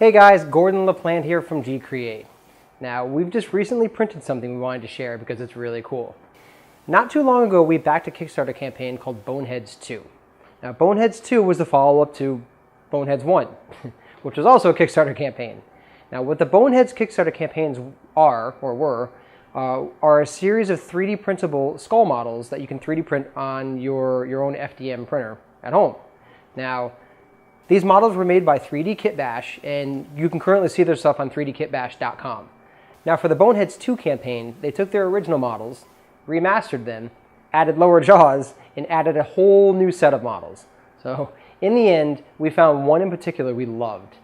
Hey guys, Gordon LaPlante here from GCreate. Now, we've just recently printed something we wanted to share because it's really cool. Not too long ago, we backed a Kickstarter campaign called Boneheads 2. Now, Boneheads 2 was the follow-up to Boneheads 1, which was also a Kickstarter campaign. Now, what the Boneheads Kickstarter campaigns are a series of 3D printable skull models that you can 3D print on your own FDM printer at home. Now, these models were made by 3D Kitbash, and you can currently see their stuff on 3dkitbash.com. Now, for the Boneheads 2 campaign, they took their original models, remastered them, added lower jaws, and added a whole new set of models. So, in the end, we found one in particular we loved,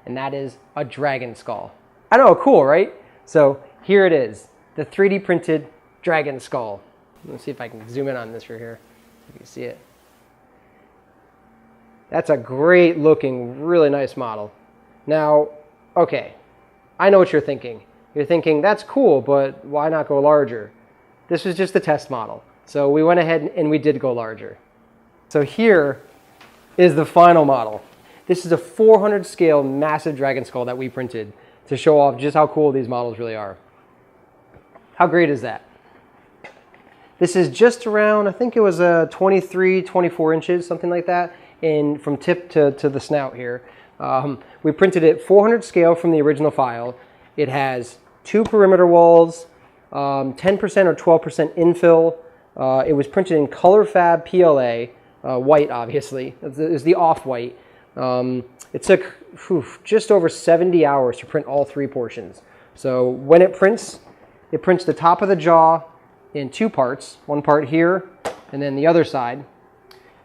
and that is a dragon skull. I know, cool, right? So, here it is, the 3D printed dragon skull. Let's see if I can zoom in on this right here, so you can see it. That's a great looking, really nice model. Now, okay, I know what you're thinking. You're thinking, that's cool, but why not go larger? This was just a test model. So we went ahead and we did go larger. So here is the final model. This is a 400 scale massive dragon skull that we printed to show off just how cool these models really are. How great is that? This is just around, I think it was 23, 24 inches, something like that. From tip to the snout here. We printed it 400 scale from the original file. It has 2 perimeter walls, 10% or 12% infill. It was printed in ColorFab PLA, white obviously. It was the off-white. It took just over 70 hours to print all 3 portions. So when it prints the top of the jaw in 2 parts, one part here and then the other side.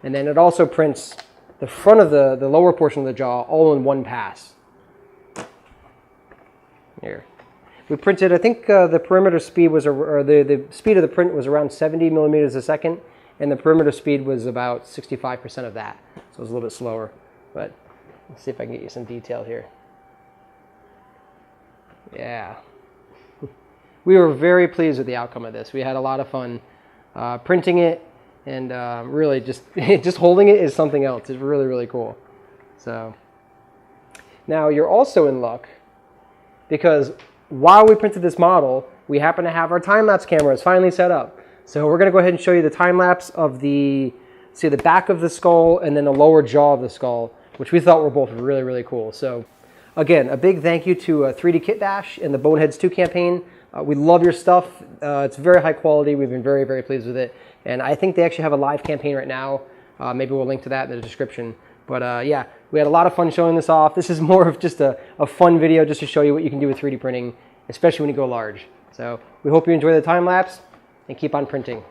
And then it also prints the front of the lower portion of the jaw all in one pass. Here. We printed, I think the perimeter speed was, or the speed of the print was around 70 millimeters a second, and the perimeter speed was about 65% of that. So it was a little bit slower. But let's see if I can get you some detail here. Yeah. We were very pleased with the outcome of this. We had a lot of fun printing it. And really, just holding it is something else. It's really, really cool. So now you're also in luck because while we printed this model, we happen to have our time-lapse cameras finally set up. So we're going to go ahead and show you the time-lapse of the back of the skull and then the lower jaw of the skull, which we thought were both really, really cool. So again, a big thank you to 3D Kitbash and the Boneheads 2 campaign. We love your stuff. It's very high quality. We've been very, very pleased with it. And I think they actually have a live campaign right now. Maybe we'll link to that in the description. But yeah, we had a lot of fun showing this off. This is more of just a fun video just to show you what you can do with 3D printing, especially when you go large. So we hope you enjoy the time lapse and keep on printing.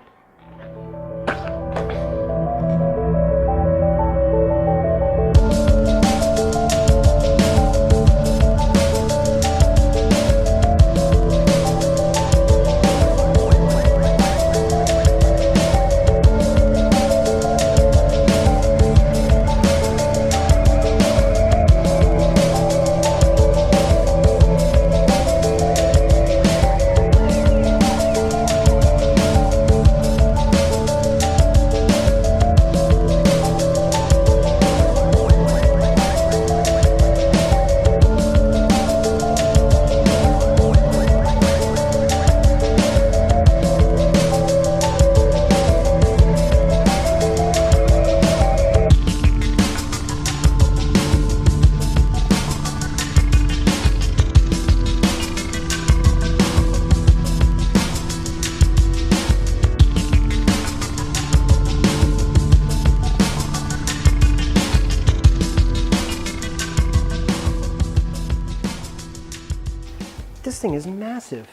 This thing is massive.